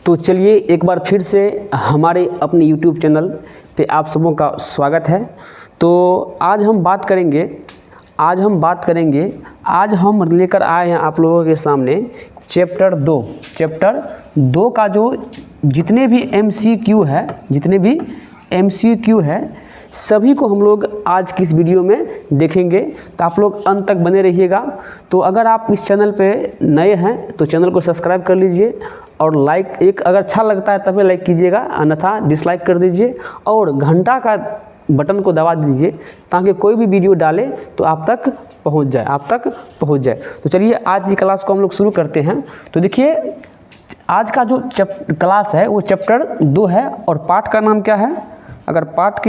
तो चलिए एक बार फिर से हमारे अपने YouTube चैनल पे आप सबों का स्वागत है। तो आज हम लेकर आए हैं आप लोगों के सामने चैप्टर 2 का जो जितने भी MCQ है सभी को हम लोग आज की इस वीडियो में देखेंगे। तो आप लोग अंत तक बने रहिएगा। तो अगर आप इस चैनल पे नए हैं तो चैनल को सब्सक्राइब कर लीजिए और लाइक अगर अच्छा लगता है तभी लाइक कीजिएगा, अन्यथा डिसलाइक कर दीजिए और घंटा का बटन को दबा दीजिए ताकि कोई भी वीडियो डाले तो आप तक पहुंच जाए। तो चलिए आज की क्लास को हम लोग शुरू करते हैं। तो देखिए आज का जो क्लास है वो चैप्टर 2 है और पाठ का नाम क्या है। अगर पाठ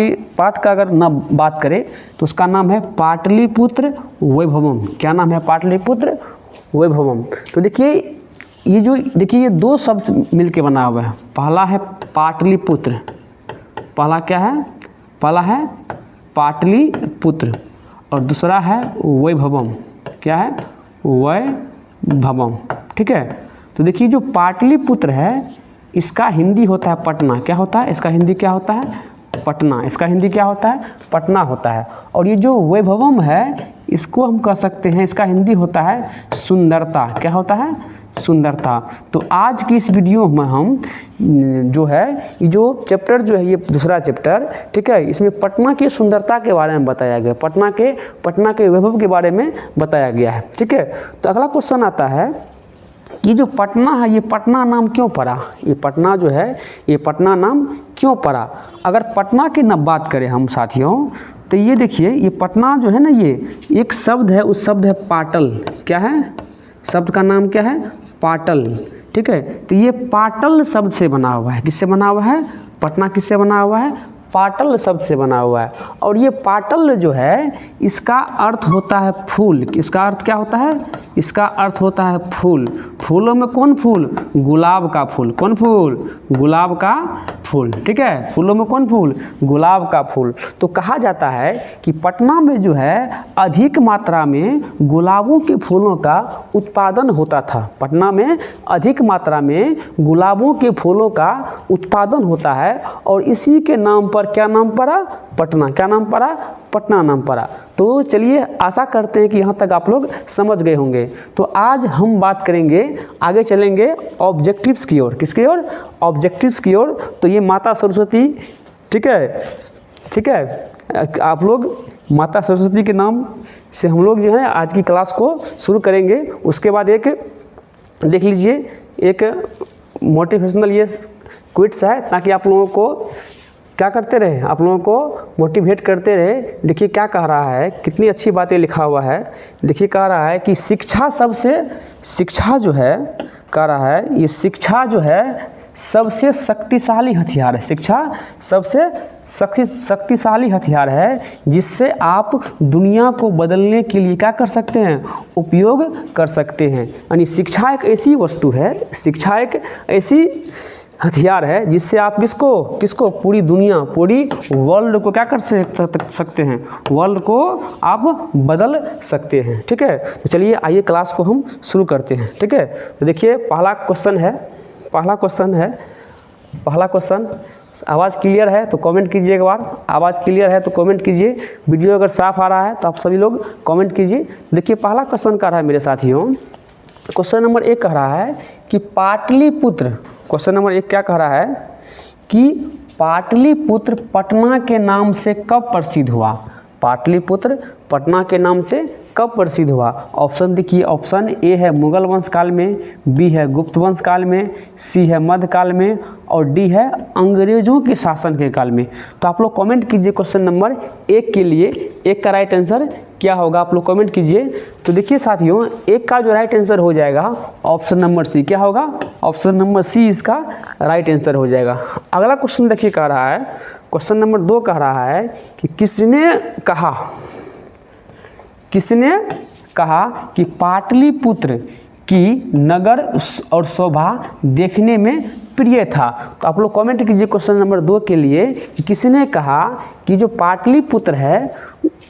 का अगर ना बात करें तो उसका नाम है पाटलिपुत्र वैभवम। क्या नाम है? पाटलिपुत्र वैभवम। तो देखिए ये दो शब्द मिलके बना हुआ है। पहला है पाटलिपुत्र, पहला है पाटलिपुत्र और दूसरा है वैभवम। क्या है? वैभवम। ठीक है। तो देखिए जो पाटलिपुत्र है इसका हिंदी होता है पटना। क्या होता है? इसका हिंदी क्या होता है? पटना। इसका हिंदी क्या होता है? पटना होता है। और ये जो वैभवम है इसको हम कह सकते हैं, इसका हिंदी होता है सुंदरता। क्या होता है? सुंदरता। तो आज की इस वीडियो में हम जो है ये जो चैप्टर जो है ये दूसरा चैप्टर, ठीक है, इसमें पटना की सुंदरता के बारे में बताया गया, पटना के वैभव के बारे में बताया गया है। ठीक है। तो अगला क्वेश्चन आता है कि जो पटना है ये पटना नाम क्यों पड़ा? ये पटना जो है ये पटना नाम क्यों पड़ा? अगर पटना की न बात करें हम साथियों तो ये देखिए ये पटना जो है ना ये एक शब्द है, उस शब्द है पाटल। क्या है? शब्द का नाम क्या है? पाटल। ठीक है। तो ये पाटल शब्द से बना हुआ है। किससे बना हुआ है? पटना किससे बना हुआ है? पाटल शब्द से बना हुआ है। और ये पाटल जो है इसका अर्थ होता है फूल। इसका अर्थ क्या होता है? इसका अर्थ होता है फूल। फूलों में कौन फूल? गुलाब का फूल। कौन फूल? गुलाब का फूल। ठीक है। फूलों में कौन फूल? गुलाब का फूल। तो कहा जाता है कि पटना में जो है अधिक मात्रा में गुलाबों के फूलों का उत्पादन होता था। पटना में अधिक मात्रा में गुलाबों के फूलों का उत्पादन होता है और इसी के नाम पर क्या नाम पड़ा? पटना। क्या नाम पड़ा? पटना नाम पड़ा। तो चलिए आशा करते हैं कि यहाँ तक आप लोग समझ गए होंगे। तो आज हम बात करेंगे, आगे चलेंगे ऑब्जेक्टिव्स की ओर। किसकी ओर? ऑब्जेक्टिव्स की ओर। तो ये माता सरस्वती, ठीक है, आप लोग माता सरस्वती के नाम से हम लोग जो है आज की क्लास को शुरू करेंगे। उसके बाद एक देख लीजिए एक मोटिवेशनल ये क्विट्स है ताकि आप लोगों को क्या करते रहे, आप लोगों को मोटिवेट करते रहे। देखिए क्या कह रहा है, कितनी अच्छी बातें लिखा हुआ है। देखिए कह रहा है कि शिक्षा जो है, कह रहा है ये शिक्षा जो है सबसे शक्तिशाली हथियार है। शिक्षा सबसे शक्तिशाली हथियार है जिससे आप दुनिया को बदलने के लिए क्या कर सकते हैं? उपयोग कर सकते हैं। यानी शिक्षा एक ऐसी वस्तु है, शिक्षा एक ऐसी हथियार है जिससे आप किसको पूरी दुनिया, पूरी वर्ल्ड को क्या कर सकते हैं? वर्ल्ड को आप बदल सकते हैं। ठीक है। तो चलिए आइए क्लास को हम शुरू करते हैं। ठीक है। तो देखिए पहला क्वेश्चन आवाज़ क्लियर है तो कमेंट कीजिए। एक बार आवाज़ क्लियर है तो कमेंट कीजिए। वीडियो अगर साफ आ रहा है तो आप सभी लोग कमेंट कीजिए। देखिए पहला क्वेश्चन कह रहा है मेरे साथियों, क्वेश्चन नंबर 1 कह रहा है कि पाटलिपुत्र, क्वेश्चन नंबर 1 क्या कह रहा है कि पाटलिपुत्र पटना के नाम से कब प्रसिद्ध हुआ? पाटलिपुत्र पटना के नाम से कब प्रसिद्ध हुआ? ऑप्शन देखिए, ऑप्शन ए है मुगल वंश काल में, बी है गुप्त वंश काल में, सी है मध्यकाल में और डी है अंग्रेजों के शासन के काल में। तो आप लोग कमेंट कीजिए क्वेश्चन नंबर 1 के लिए 1 का राइट आंसर क्या होगा, आप लोग कमेंट कीजिए। तो देखिए साथियों 1 का जो राइट आंसर हो जाएगा ऑप्शन नंबर सी। क्या होगा? ऑप्शन नंबर सी इसका राइट आंसर हो जाएगा। अगला क्वेश्चन देखिए कह रहा है, क्वेश्चन नंबर 2 कह रहा है कि किसने कहा कि पाटलिपुत्र की नगर और शोभा देखने में प्रिय था? तो आप लोग कमेंट कीजिए क्वेश्चन नंबर 2 के लिए कि किसने कहा कि जो पाटलिपुत्र है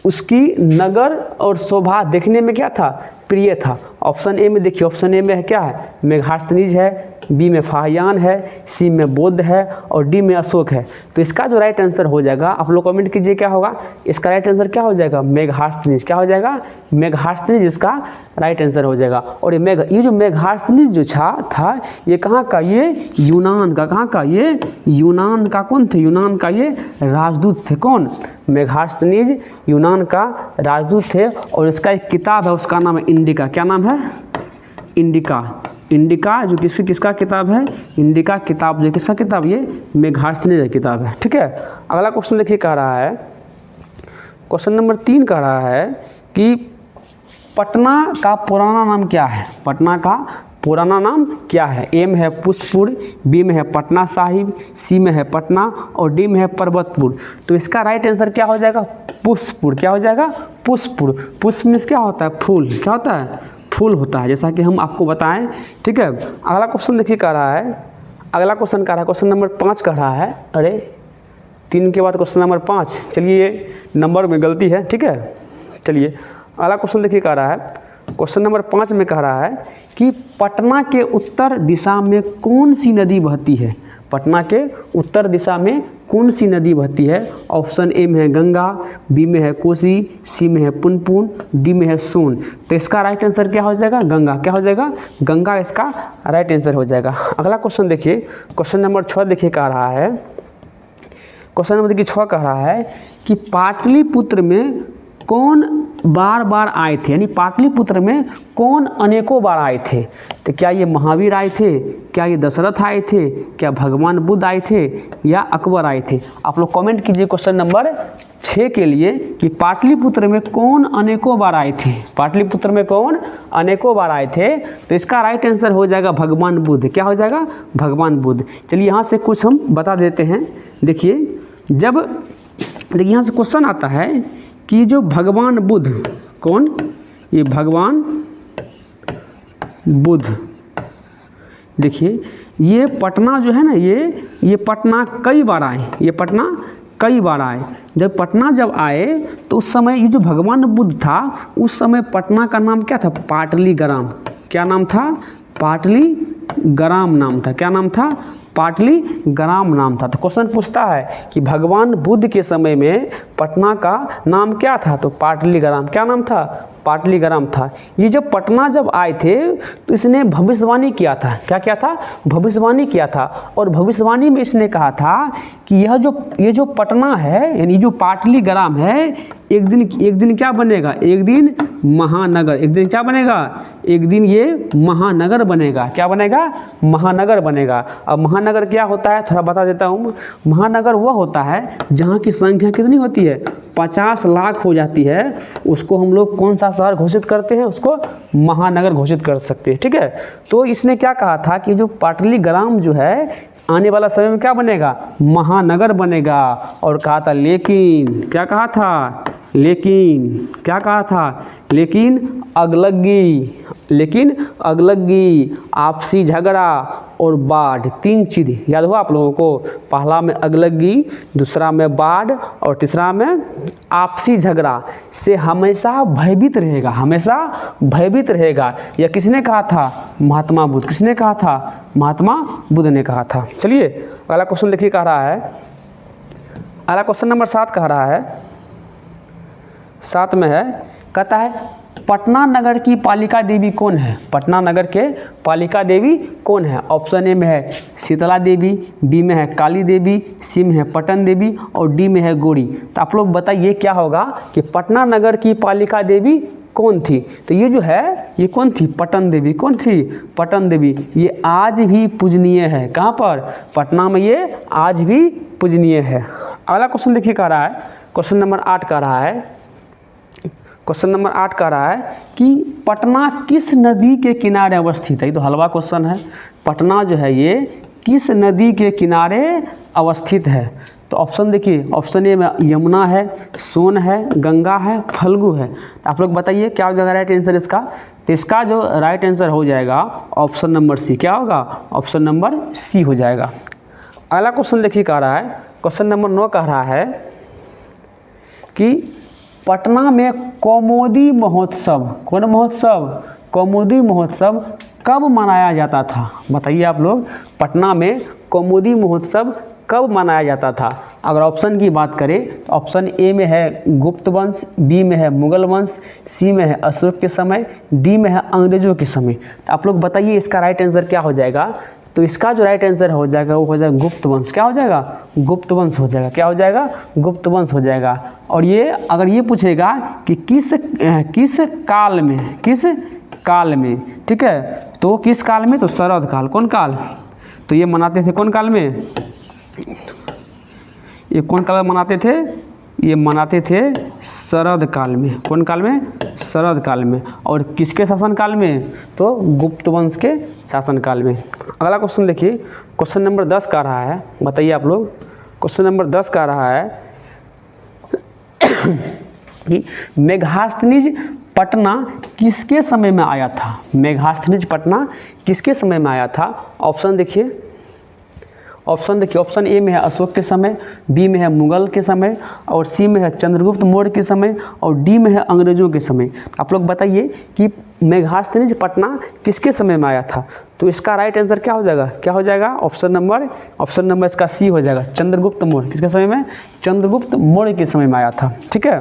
उसकी नगर और शोभा देखने में क्या था, प्रिय था। ऑप्शन ए में देखिए, ऑप्शन ए में है क्या है, मेघास्तनीज है, बी में फाहियान है, सी में बोध है और डी में अशोक है। तो इसका जो राइट आंसर हो जाएगा, आप लोग कमेंट कीजिए क्या होगा, इसका राइट आंसर क्या हो जाएगा, मेघास्तनीज। क्या हो जाएगा, मेघास्तनीज इसका राइट आंसर हो जाएगा। और ये जो मेघास्तनीज जो था ये कहाँ का, ये यूनान का। कहाँ का, ये यूनान का। कौन थे, यूनान का ये राजदूत थे। कौन, मेघास्तनीज यूनान का राजदूत थे। और इसका एक किताब है, उसका नाम है इंडिका। क्या नाम है, इंडिका। इंडिका जो किसका किताब है, इंडिका किताब जो किसका किताब, ये मेघास्तनीज किताब है। ठीक है, अगला क्वेश्चन देखिए, कह रहा है क्वेश्चन नंबर 3 कह रहा है कि पटना का पुराना नाम क्या है। पटना का पुराना नाम क्या है। ए में है पुष्पपुर, बी में है पटना साहिब, सी में है पटना और डी में है पर्वतपुर। तो इसका राइट आंसर क्या हो जाएगा, पुष्पपुर। क्या हो जाएगा, पुष्पपुर। पुष्प मीन्स क्या होता है, फूल। क्या होता है, फूल होता है, जैसा कि हम आपको बताएं। ठीक है, अगला क्वेश्चन देखिए, कह रहा है, अगला क्वेश्चन कह रहा है, क्वेश्चन नंबर 5 कह रहा है। अरे 3 के बाद क्वेश्चन नंबर 5, चलिए ये नंबर में गलती है। ठीक है, चलिए अगला क्वेश्चन देखिए, कह रहा है क्वेश्चन नंबर 5 में कह रहा है कि पटना के उत्तर दिशा में कौन सी नदी बहती है। पटना के उत्तर दिशा में कौन सी नदी बहती है। ऑप्शन ए में है गंगा, बी में है कोसी, सी में है पुनपुन, डी में है सोन। तो इसका राइट आंसर क्या हो जाएगा, गंगा। क्या हो जाएगा, गंगा इसका राइट आंसर हो जाएगा। अगला क्वेश्चन देखिए, क्वेश्चन नंबर 6 देखिए, कह रहा है, क्वेश्चन नंबर देखिए 6 कह रहा है कि पाटलिपुत्र में कौन बार बार आए थे, यानी पाटलिपुत्र में कौन अनेकों बार आए थे। तो क्या ये महावीर आए थे, क्या ये दशरथ आए थे, क्या भगवान बुद्ध आए थे या अकबर आए थे। आप लोग कमेंट कीजिए क्वेश्चन नंबर 6 के लिए कि पाटलिपुत्र में कौन अनेकों बार आए थे। पाटलिपुत्र में कौन अनेकों बार आए थे। तो इसका राइट आंसर हो जाएगा भगवान बुद्ध। क्या हो जाएगा, भगवान बुद्ध। चलिए यहाँ से कुछ हम बता देते हैं। देखिए यहाँ से क्वेश्चन आता है कि जो भगवान बुद्ध, कौन, ये भगवान बुद्ध, देखिए ये पटना जो है ना, ये पटना कई बार आए। ये पटना कई बार आए। जब पटना जब आए तो उस समय ये जो भगवान बुद्ध था, उस समय पटना का नाम क्या था, पाटलीग्राम। क्या नाम था, पाटलीग्राम नाम था। क्या नाम था, पाटलीग्राम नाम था। तो क्वेश्चन पूछता है कि भगवान बुद्ध के समय में पटना का नाम क्या था, तो पाटलीग्राम। क्या नाम था, पाटलीग्राम था। ये जब पटना जब आए थे तो इसने भविष्यवाणी किया था। क्या किया था, भविष्यवाणी किया था। और भविष्यवाणी में इसने कहा था कि ये जो पटना है, यानी जो पाटलीग्राम है, एक दिन क्या बनेगा, एक दिन महानगर। एक दिन क्या बनेगा, एक दिन ये महानगर बनेगा। क्या बनेगा, महानगर बनेगा। अब महानगर क्या होता है, थोड़ा बता देता हूँ। महानगर वह होता है जहाँ की संख्या कितनी होती है, 50 लाख हो जाती है। उसको हम लोग कौन सा शहर घोषित करते हैं, उसको महानगर घोषित कर सकते हैं। ठीक है, तो इसने क्या कहा था कि जो पाटलीग्राम जो है आने वाला समय में क्या बनेगा, महानगर बनेगा। और कहा था लेकिन, क्या कहा था, लेकिन क्या कहा था, लेकिन अगलगी, आपसी झगड़ा और बाढ़, 3 चीज़ याद हुआ आप लोगों को। पहला में अगलगी, दूसरा में बाढ़ और तीसरा में आपसी झगड़ा से हमेशा भयभीत रहेगा। हमेशा भयभीत रहेगा। यह किसने कहा था, महात्मा बुद्ध। किसने कहा था, महात्मा बुद्ध ने कहा था। चलिए अगला क्वेश्चन देखिए, कह रहा है, अगला क्वेश्चन नंबर 7 कह रहा है, 7 में है, कहता है पटना नगर की पालिका देवी कौन है। पटना नगर के पालिका देवी कौन है। ऑप्शन ए में है शीतला देवी, बी में है काली देवी, सी में है पटन देवी और डी में है गौरी। तो आप लोग बताइए क्या होगा कि पटना नगर की पालिका देवी कौन थी। तो ये जो है ये कौन थी, पटन देवी। कौन थी, पटन देवी। ये आज भी पूजनीय है। कहाँ पर, पटना में ये आज भी पूजनीय है। अगला क्वेश्चन देखिए, कह रहा है क्वेश्चन नंबर 8 कह रहा है, क्वेश्चन नंबर 8 कह रहा है कि पटना किस नदी के किनारे अवस्थित है। ये तो हलवा क्वेश्चन है। पटना जो है ये किस नदी के किनारे अवस्थित है। तो ऑप्शन देखिए, ऑप्शन ए में यमुना है, सोन है, गंगा है, फल्गु है। तो आप लोग बताइए क्या हो जाएगा राइट आंसर इसका। तो इसका जो राइट आंसर हो जाएगा ऑप्शन नंबर सी। क्या होगा, ऑप्शन नंबर सी हो जाएगा। अगला क्वेश्चन देखिए, कह रहा है क्वेश्चन नंबर 9 कह रहा है कि पटना में कौमुदी महोत्सव, कौन महोत्सव? कौमुदी महोत्सव कब मनाया जाता था? बताइए आप लोग, पटना में कौमुदी महोत्सव कब मनाया जाता था? अगर ऑप्शन की बात करें तो ऑप्शन ए में है गुप्त वंश, बी में है मुगल वंश, सी में है अशोक के समय, डी में है अंग्रेजों के समय। तो आप लोग बताइए इसका राइट आंसर क्या हो जाएगा? तो इसका जो राइट आंसर हो जाएगा वो हो जाएगा गुप्त वंश। क्या हो जाएगा? गुप्त वंश हो जाएगा। क्या हो जाएगा? गुप्त वंश हो जाएगा। और ये अगर ये पूछेगा कि किस काल में, किस काल में, ठीक है, तो किस काल में? तो शरद काल। कौन काल? तो ये मनाते थे कौन काल में? ये कौन काल में मनाते थे? ये मनाते थे शरद काल में। कौन काल में? शरद काल में। और किसके शासन काल में? तो गुप्त वंश के शासन काल में। अगला क्वेश्चन देखिए, क्वेश्चन नंबर 10 का रहा है, बताइए आप लोग, क्वेश्चन नंबर 10 का रहा है कि मेघास्थनीज पटना किसके समय में आया था? मेघास्थनीज पटना किसके समय में आया था? ऑप्शन देखिए, ऑप्शन ए में है अशोक के समय, बी में है मुगल के समय, और सी में है चंद्रगुप्त मौर्य के समय, और डी में है अंग्रेजों के समय। आप लोग बताइए कि मेघास्थनीज पटना किसके समय में आया था? तो इसका राइट आंसर क्या हो जाएगा? क्या हो जाएगा? ऑप्शन नंबर इसका सी हो जाएगा, चंद्रगुप्त मौर्य। किसके समय में? चंद्रगुप्त मौर्य के समय में आया था। ठीक है,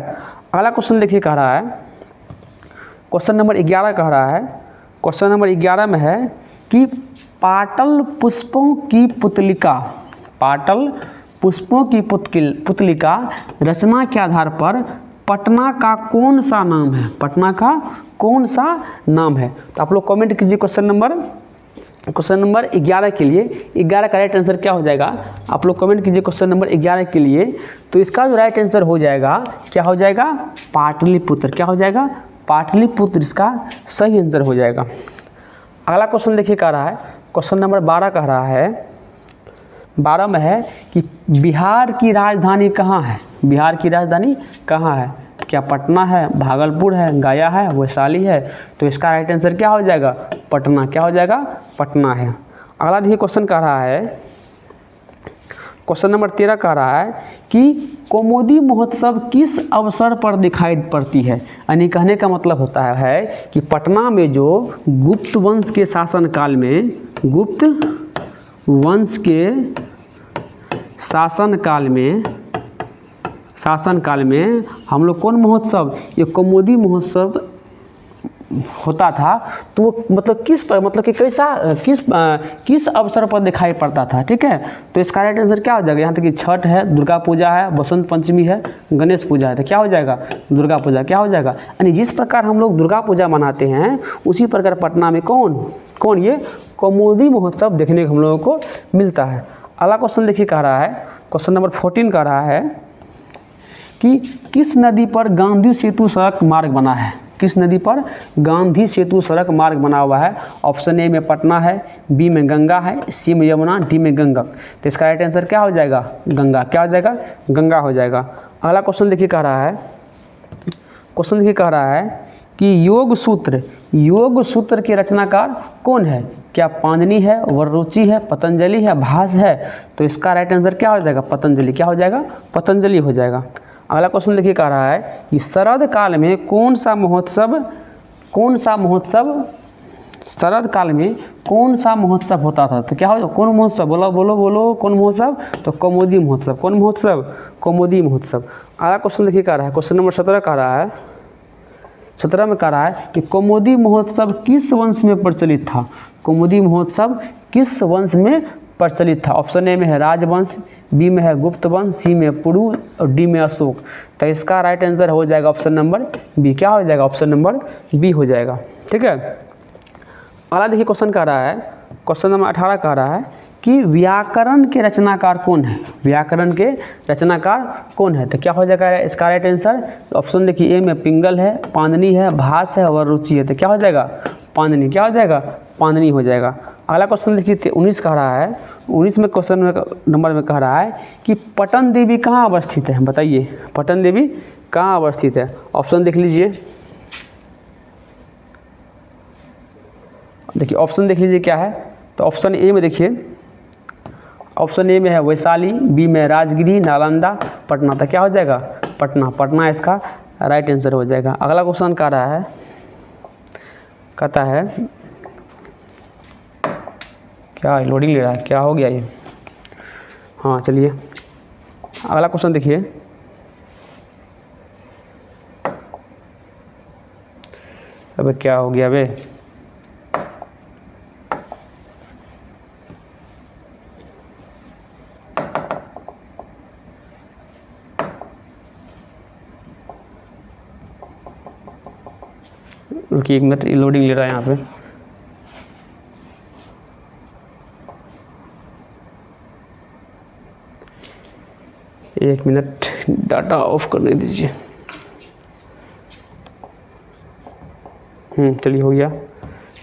अगला क्वेश्चन देखिए, कह रहा है क्वेश्चन नंबर 11 कह रहा है, क्वेश्चन नंबर 11 में है कि पाटल पुष्पों की पुतलिका, पाटल पुष्पों की पुतलिका रचना के आधार पर पटना का कौन सा नाम है? पटना का कौन सा नाम है? तो आप लोग कमेंट कीजिए क्वेश्चन नंबर 11 के लिए। 11 का राइट आंसर क्या हो जाएगा? आप लोग कमेंट कीजिए क्वेश्चन नंबर 11 के लिए। तो इसका जो राइट आंसर हो जाएगा, क्या हो जाएगा? पाटलिपुत्र। क्या हो जाएगा? पाटलिपुत्र इसका सही आंसर हो जाएगा। अगला क्वेश्चन देखिए, कह रहा है क्वेश्चन नंबर 12 कह रहा है, 12 में है कि बिहार की राजधानी कहाँ है? बिहार की राजधानी कहाँ है? क्या पटना है, भागलपुर है, गया है, वैशाली है? तो इसका राइट आंसर क्या हो जाएगा? पटना। क्या हो जाएगा? पटना है। अगला देखिए क्वेश्चन कह रहा है, क्वेश्चन नंबर 13 कह रहा है कि कौमुदी महोत्सव किस अवसर पर दिखाई पड़ती है? यानी कहने का मतलब होता है कि पटना में जो गुप्त वंश के शासन काल में, गुप्त वंश के शासन काल में हम लोग कौन महोत्सव, ये कौमुदी महोत्सव होता था। तो वो मतलब किस पर, मतलब कि कैसा, किस अवसर पर दिखाई पड़ता था? ठीक है, तो इसका राइट आंसर क्या हो जाएगा? यहाँ तक कि छठ है, दुर्गा पूजा है, बसंत पंचमी है, गणेश पूजा है, तो क्या हो जाएगा? दुर्गा पूजा। क्या हो जाएगा? यानी जिस प्रकार हम लोग दुर्गा पूजा मनाते हैं उसी प्रकार पटना में कौन ये कौमुदी महोत्सव देखने को हम लोगों को मिलता है। अगला क्वेश्चन देखिए, कह रहा है क्वेश्चन नंबर 14 कह रहा है कि किस नदी पर गांधी सेतु सड़क मार्ग बना है? किस नदी पर गांधी सेतु सड़क मार्ग बना हुआ है? ऑप्शन ए में पटना है, बी में गंगा है, सी में यमुना, डी में गंगा। तो इसका राइट आंसर क्या हो जाएगा? गंगा। क्या हो जाएगा? गंगा हो जाएगा। अगला क्वेश्चन देखिए, कह रहा है कि योग सूत्र के रचनाकार कौन है? क्या पाणिनि है, वररुचि है, पतंजलि है, भास है? तो इसका राइट आंसर क्या हो जाएगा? पतंजलि। क्या हो जाएगा? पतंजलि हो जाएगा। अगला क्वेश्चन देखिए, कह रहा है कि शरद काल में कौन सा महोत्सव शरद काल में कौन सा महोत्सव होता था? तो क्या हो, कौन महोत्सव? बोलो कौन महोत्सव? तो कौमुदी महोत्सव। कौन महोत्सव? कौमुदी महोत्सव। अगला क्वेश्चन देखिए, कह रहा है क्वेश्चन नंबर 17 कह रहा है, 17 में कह रहा है कि कौमुदी महोत्सव किस वंश में प्रचलित था? कौमुदी महोत्सव किस वंश में प्रचलित था? ऑप्शन ए में है राजवंश, बी में है गुप्त वंश, सी में पुरु, और डी में अशोक। तो इसका राइट आंसर हो जाएगा ऑप्शन नंबर बी। क्या हो जाएगा? ऑप्शन नंबर बी हो जाएगा। ठीक है, अगला देखिए क्वेश्चन कह रहा है, क्वेश्चन नंबर 18 कह रहा है कि व्याकरण के रचनाकार कौन है? व्याकरण के रचनाकार कौन है? तो क्या हो जाएगा इसका राइट आंसर? ऑप्शन देखिए, ए में पिंगल है, पाणिनि है, भास है, और रुचि है। तो क्या हो जाएगा? पाणिनि। क्या हो जाएगा? पाणिनि हो जाएगा। अगला क्वेश्चन देखिए 19 कह रहा है, 19 में क्वेश्चन नंबर में कह रहा है कि पटन देवी कहाँ अवस्थित है? बताइए, पटन देवी कहाँ अवस्थित है? ऑप्शन देख लीजिए, देखिए ऑप्शन देख लीजिए क्या है। तो ऑप्शन ए में देखिए, ऑप्शन ए में है वैशाली, बी में राजगिरी, नालंदा, पटना। तो क्या हो जाएगा? पटना। पटना इसका राइट आंसर हो जाएगा। अगला क्वेश्चन कह रहा है, कहता है क्या लोडिंग ले रहा है, क्या हो गया ये। हाँ चलिए अगला क्वेश्चन देखिए। अबे क्या हो गया बे, रुकिए 1 मिनट, लोडिंग ले रहा है यहाँ पे। एक मिनट डाटा ऑफ करने दीजिए। चलिए हो गया।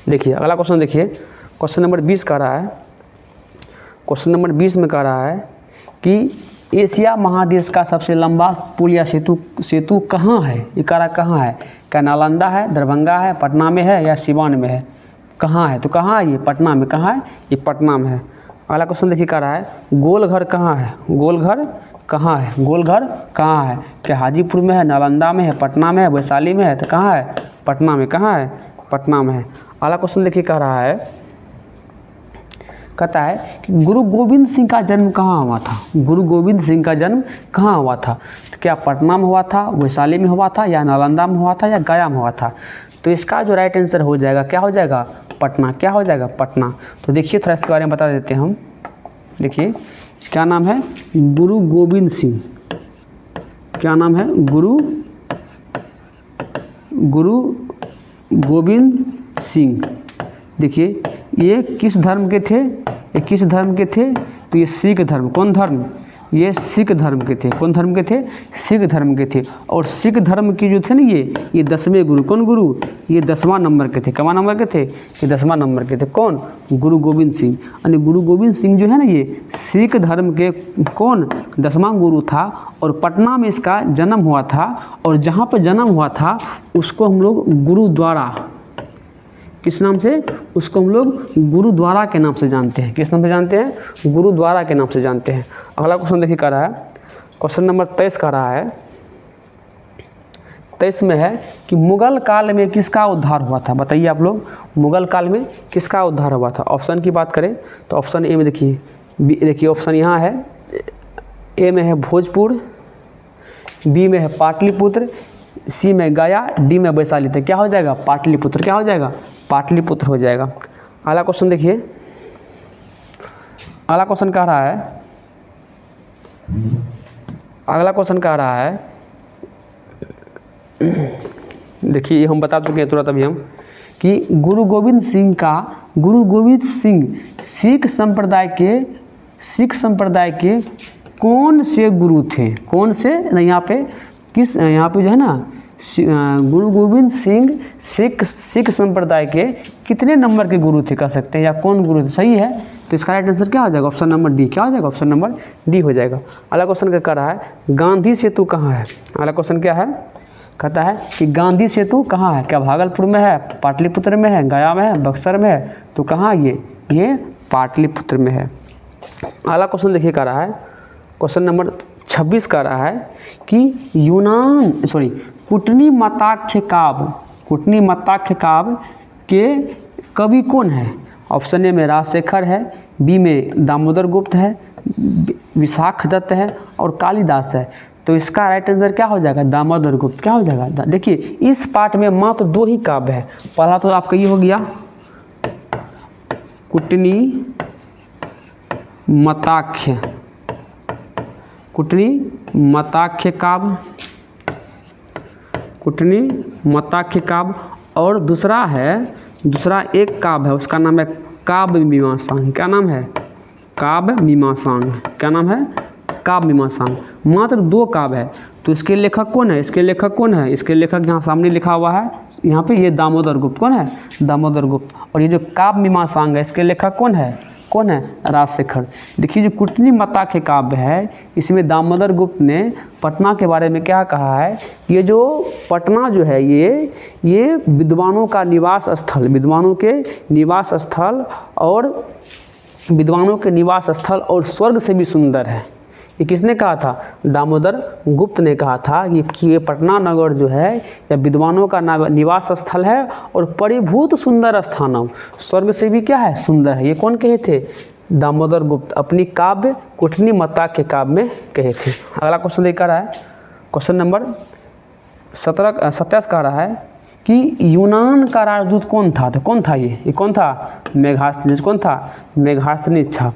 देखिए अगला क्वेश्चन देखिए, क्वेश्चन नंबर 20 कह रहा है, क्वेश्चन नंबर 20 में कह रहा है कि एशिया महादेश का सबसे लंबा पुल या सेतु कहाँ है। ये कह रहा कहाँ है, क्या नालंदा है, दरभंगा है, पटना में है या सिवान में है। कहाँ है, तो कहाँ है ये, पटना में। कहाँ है ये, पटना में है। अगला क्वेश्चन देखिए कह रहा है गोलघर कहाँ है, गोलघर कहाँ है, गोलघर कहाँ है, क्या हाजीपुर में है, नालंदा में है, पटना में है, वैशाली में है, तो कहाँ है, पटना में। कहाँ है, पटना में है। अगला क्वेश्चन देखिए कह रहा है, कहता है कि गुरु गोविंद सिंह का जन्म कहाँ हुआ था, गुरु गोविंद सिंह का जन्म कहाँ हुआ था। तो क्या पटना में हुआ था, वैशाली में हुआ था, या नालंदा में हुआ था, या गया में हुआ था। तो इसका जो राइट आंसर हो जाएगा क्या हो जाएगा, पटना। क्या हो जाएगा, पटना। तो देखिए थोड़ा इसके बारे में बता देते हैं हम। देखिए क्या नाम है, गुरु गोविंद सिंह। क्या नाम है, गुरु गोविंद सिंह। देखिए ये किस धर्म के थे, ये किस धर्म के थे, तो ये सिख धर्म। कौन धर्म, ये सिख धर्म के थे। कौन धर्म के थे, सिख धर्म के थे। और सिख धर्म की जो थे ना ये 10वें गुरु। कौन गुरु, ये 10वां नंबर के थे। कवा नंबर के थे, ये 10वां नंबर के थे। कौन, गुरु गोविंद सिंह। यानी गुरु गोविंद सिंह जो है ना ये सिख धर्म के कौन 10वां गुरु था। और पटना में इसका जन्म हुआ था। और जहाँ पर जन्म हुआ था उसको हम लोग गुरुद्वारा, किस नाम से, उसको हम लोग गुरुद्वारा के नाम से जानते हैं। किस नाम से जानते हैं, गुरुद्वारा के नाम से जानते हैं। अगला क्वेश्चन देखिए कह रहा है, क्वेश्चन नंबर 23 कह रहा है, 23 में है कि मुगल काल में किसका उद्धार हुआ था। बताइए आप लोग, मुगल काल में किसका उद्धार हुआ था। ऑप्शन की बात करें तो ऑप्शन ए में देखिए, देखिए ऑप्शन यहाँ है, ए में है भोजपुर, बी में है पाटलिपुत्र, सी में गया, डी में वैशाली। तो क्या हो जाएगा, पाटलिपुत्र। क्या हो जाएगा, पाटलिपुत्र हो जाएगा। अगला क्वेश्चन देखिए, अगला क्वेश्चन कह रहा है, अगला क्वेश्चन कह रहा है, देखिए ये हम बता चुके हैं तुरंत अभी हम, कि गुरु गोविंद सिंह सिख संप्रदाय के कौन से गुरु थे। कौन से, यहाँ पे किस, यहाँ पे जो है ना गुरु गोविंद सिंह सिख संप्रदाय के कितने नंबर के गुरु थे कह सकते हैं, या कौन गुरु थे। सही है, तो इसका राइट आंसर क्या हो जाएगा, ऑप्शन नंबर डी। क्या हो जाएगा, ऑप्शन नंबर डी हो जाएगा। अगला क्वेश्चन क्या कर रहा है, गांधी सेतु कहाँ है। अगला क्वेश्चन क्या है, कहता है कि गांधी सेतु कहाँ है, क्या भागलपुर में है, पाटलिपुत्र में है, गया में है, बक्सर में है। तो कहाँ ये पाटलिपुत्र में है। अगला क्वेश्चन देखिए कह रहा है, क्वेश्चन नंबर 26 कह रहा है कि कुटनी मताख्य काव्य के कवि कौन है। ऑप्शन ए में राजशेखर है, बी में दामोदर गुप्त है, विशाख दत्त है और कालिदास है। तो इसका राइट आंसर क्या हो जाएगा, दामोदर गुप्त। क्या हो जाएगा, देखिए इस पाठ में मात्र 2 ही काव्य है। पहला तो आपका ये हो गया कुटनी मताख्य काव्य, और दूसरा एक काव्य है, उसका नाम है काव्य मीमांसांग। क्या नाम है, काव्य मीमांसांग। क्या नाम है, काव्य मीमांसांग। मात्र 2 काव्य है। तो इसके लेखक कौन है, इसके लेखक यहाँ सामने लिखा हुआ है, यहाँ पे ये दामोदर गुप्त। कौन है, दामोदर गुप्त। और ये जो काव्य मीमांसांग है इसके लेखक कौन है, राजशेखर। देखिए जो कुटनी मताख्य काव्य है इसमें दामोदर गुप्त ने पटना के बारे में क्या कहा है, ये जो पटना जो है ये विद्वानों का निवास स्थल, विद्वानों के निवास स्थल और स्वर्ग से भी सुंदर है। ये किसने कहा था? दामोदर गुप्त ने कहा था कि ये पटना नगर जो है यह विद्वानों का निवास स्थल है और परिभूत सुंदर स्थानम, स्वर्ग से भी क्या है? सुंदर है। ये कौन कहे थे? दामोदर गुप्त अपनी काव्य कुटनी मत्ता के काव्य में कहे थे। अगला क्वेश्चन लेकर रहा है, क्वेश्चन नंबर 27 कह रहा है कि यूनान का राजदूत कौन था? तो कौन था ये कौन था? मेगास्थनीज। कौन था? मेगास्थनीज था।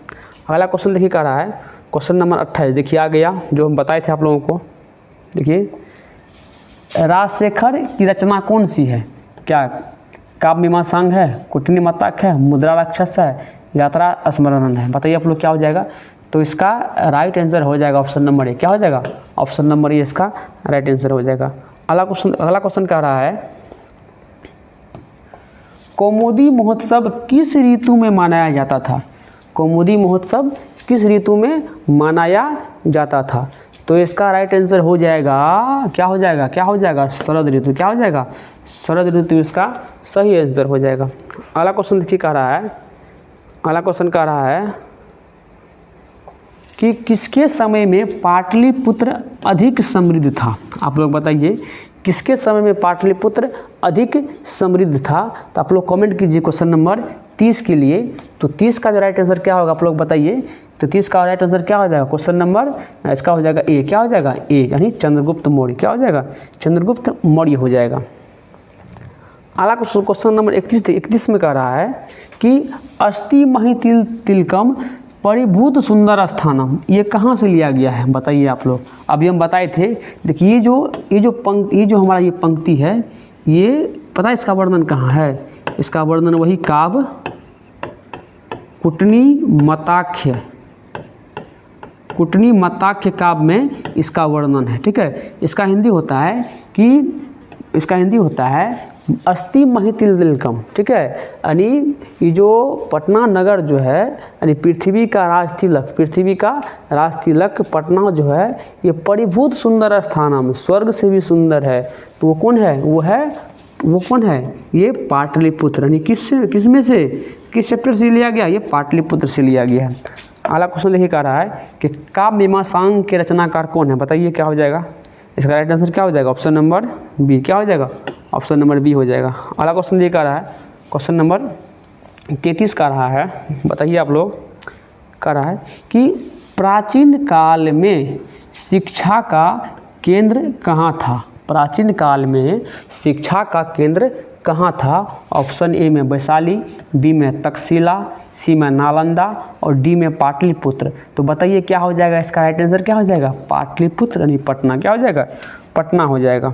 अगला क्वेश्चन देखिए कह रहा है, क्वेश्चन नंबर 28 देखिए आ गया, जो हम बताए थे आप लोगों को। देखिए, राजशेखर की रचना कौन सी है? क्या काव्य मीमांसांग है, कुटनी मत्तक है, मुद्रा राक्षस है, यात्रा स्मरण है? बताइए आप लोग क्या हो जाएगा? तो इसका राइट आंसर हो जाएगा ऑप्शन नंबर ए। क्या हो जाएगा? ऑप्शन नंबर ए इसका राइट आंसर हो जाएगा। अगला क्वेश्चन कह रहा है, कौमुदी महोत्सव किस ऋतु में मनाया जाता था? कौमुदी महोत्सव किस ऋतु में मनाया जाता था? तो इसका राइट आंसर हो जाएगा, क्या हो जाएगा? क्या हो जाएगा? शरद ऋतु। क्या हो जाएगा? शरद ऋतु इसका सही आंसर हो जाएगा। अगला क्वेश्चन देखिए कह रहा है, अगला क्वेश्चन कह रहा है कि किसके समय में पाटलिपुत्र अधिक समृद्ध था? आप लोग बताइए, किसके समय में पाटलिपुत्र अधिक समृद्ध था? तो आप लोग कमेंट कीजिए क्वेश्चन नंबर 30 के लिए। तो 30 का जो राइट आंसर क्या होगा आप लोग बताइए। तो 30 का राइट आंसर क्या हो जाएगा? क्वेश्चन नंबर इसका हो जाएगा ए। क्या हो जाएगा? ए, यानी चंद्रगुप्त मौर्य। क्या हो जाएगा? चंद्रगुप्त मौर्य हो जाएगा। अगला क्वेश्चन नंबर 31 में कह रहा है कि अस्ति मही तिलकम परिभूत सुंदर स्थानम, ये कहाँ से लिया गया है? बताइए आप लोग। अभी हम बताए थे, देखिए ये जो हमारा ये पंक्ति है, ये पता है इसका वर्णन कहाँ है? इसका वर्णन वही काव्य कुटनी मत्ताख्य काव्य में इसका वर्णन है। ठीक है, इसका हिंदी होता है अस्ति मही तिलकम। ठीक है, यानी ये जो पटना नगर जो है, यानी पृथ्वी का राज तिलक पटना जो है, ये परिभूत सुंदर स्थानम, स्वर्ग से भी सुंदर है। तो वो कौन है? वो कौन है? ये पाटलिपुत्र। यानी किस चैप्टर से लिया गया? ये पाटलिपुत्र से लिया गया है। अगला क्वेश्चन देखिए कह रहा है कि काव्य मीमांसांग के रचनाकार कौन है? बताइए क्या हो जाएगा? इसका राइट आंसर क्या हो जाएगा? Option number B. क्या हो जाएगा? ऑप्शन नंबर बी हो जाएगा। अगला क्वेश्चन ये कह रहा है, क्वेश्चन नंबर 33 का रहा है, बताइए आप लोग। कह रहा है कि प्राचीन काल में शिक्षा का केंद्र कहाँ था? प्राचीन काल में शिक्षा का केंद्र कहाँ था? ऑप्शन ए में वैशाली, बी में तक्षशिला, सी में नालंदा और डी में पाटलिपुत्र। तो बताइए क्या हो जाएगा? इसका राइट आंसर क्या हो जाएगा? पाटलिपुत्र यानी पटना। क्या हो जाएगा? पटना हो जाएगा।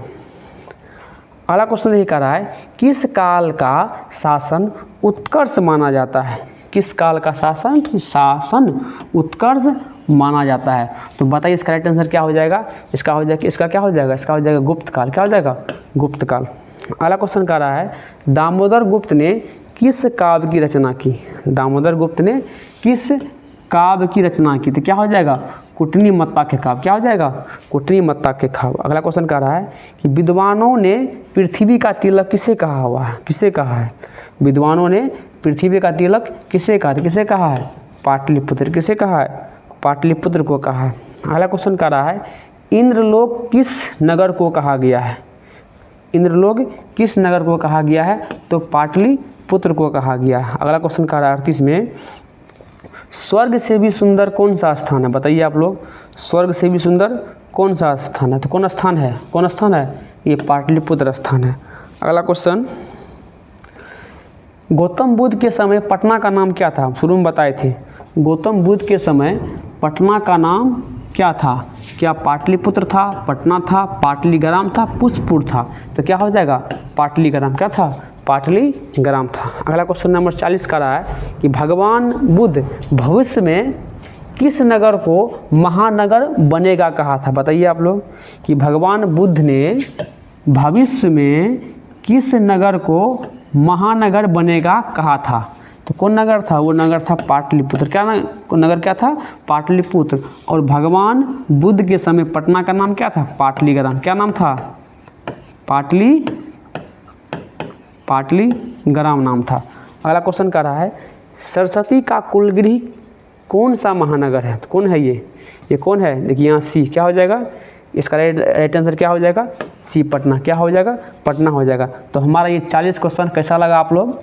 अगला क्वेश्चन ये कह रहा है, किस काल का शासन उत्कर्ष माना जाता है? किस काल का शासन उत्कर्ष माना जाता है? तो बताइए इसका राइट आंसर क्या हो जाएगा? इसका क्या हो जाएगा? इसका हो जाएगा गुप्त काल। क्या हो जाएगा? गुप्त काल। अगला क्वेश्चन कह रहा है, दामोदर गुप्त ने किस काव्य की रचना की? दामोदर गुप्त ने किस काव्य की रचना की? तो क्या हो जाएगा? कुटनी मत्ता के काव्य। क्या हो जाएगा? कुटनी मत्ता के काव्य। अगला क्वेश्चन कह रहा है कि विद्वानों ने पृथ्वी का तिलक किसे कहा हुआ है? किसे कहा है? विद्वानों ने पृथ्वी का तिलक किसे कहा है? पाटलिपुत्र। किसे कहा है? पाटलिपुत्र को कहा है। अगला क्वेश्चन कह रहा है, इंद्रलोक किस नगर को कहा गया है? इंद्रलोक किस नगर को कहा गया है? तो पाटलिपुत्र को कहा गया है। अगला क्वेश्चन कह रहा है 38 में, स्वर्ग से भी सुंदर कौन सा स्थान है? बताइए आप लोग, स्वर्ग से भी सुंदर कौन सा स्थान है? तो कौन स्थान है? ये पाटलिपुत्र स्थान है। अगला क्वेश्चन, गौतम बुद्ध के समय पटना का नाम क्या था? शुरू में बताए थे, गौतम बुद्ध के समय पटना का नाम क्या था? क्या पाटलिपुत्र था, पटना था, पाटलीग्राम था, पुष्पपुर था? तो क्या हो जाएगा? पाटलीग्राम। क्या था? पाटलीग्राम था। अगला क्वेश्चन नंबर 40 का रहा है कि भगवान बुद्ध भविष्य में किस नगर को महानगर बनेगा कहा था? बताइए आप लोग कि भगवान बुद्ध ने भविष्य में किस नगर को महानगर बनेगा कहा था? तो कौन नगर था? वो नगर था पाटलिपुत्र। नगर क्या था? पाटलिपुत्र। और भगवान बुद्ध के समय पटना का नाम क्या था? पाटलीग्राम। क्या नाम था? पाटलीग्राम नाम था। अगला क्वेश्चन कर रहा है, सरस्वती का कुलगृह कौन सा महानगर है? तो कौन है ये? ये कौन है, देखिए यहाँ सी क्या हो जाएगा, इसका राइट आंसर क्या हो जाएगा, सी पटना, क्या हो जाएगा, पटना हो जाएगा। तो हमारा ये 40 क्वेश्चन कैसा लगा आप लोग,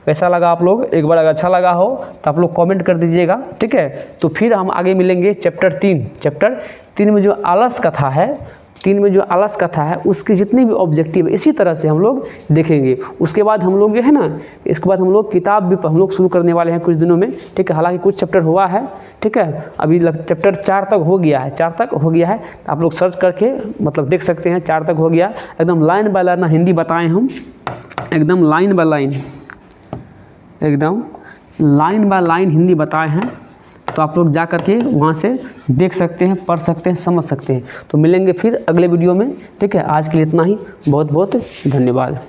कैसा लगा आप लोग, एक बार अगर अच्छा लगा हो तो आप लोग कमेंट कर दीजिएगा, ठीक है। तो फिर हम आगे मिलेंगे चैप्टर 3 में जो आलस कथा है, 3 में जो आलस कथा है उसकी जितनी भी ऑब्जेक्टिव है इसी तरह से हम लोग देखेंगे। उसके बाद हम लोग जो है ना, इसके बाद हम लोग किताब भी हम लोग शुरू करने वाले हैं कुछ दिनों में, ठीक है। हालांकि कुछ चैप्टर हुआ है, ठीक है, अभी चैप्टर 4 तक हो गया है, 4 तक हो गया है। तो आप लोग सर्च करके मतलब देख सकते हैं 4 तक हो गया, एकदम लाइन बाय लाइन हिंदी बताएं हम, एकदम लाइन बाय लाइन, एकदम लाइन बाय लाइन हिंदी बताए हैं। तो आप लोग जा करके वहाँ से देख सकते हैं, पढ़ सकते हैं, समझ सकते हैं। तो मिलेंगे फिर अगले वीडियो में, ठीक है। आज के लिए इतना ही, बहुत बहुत धन्यवाद।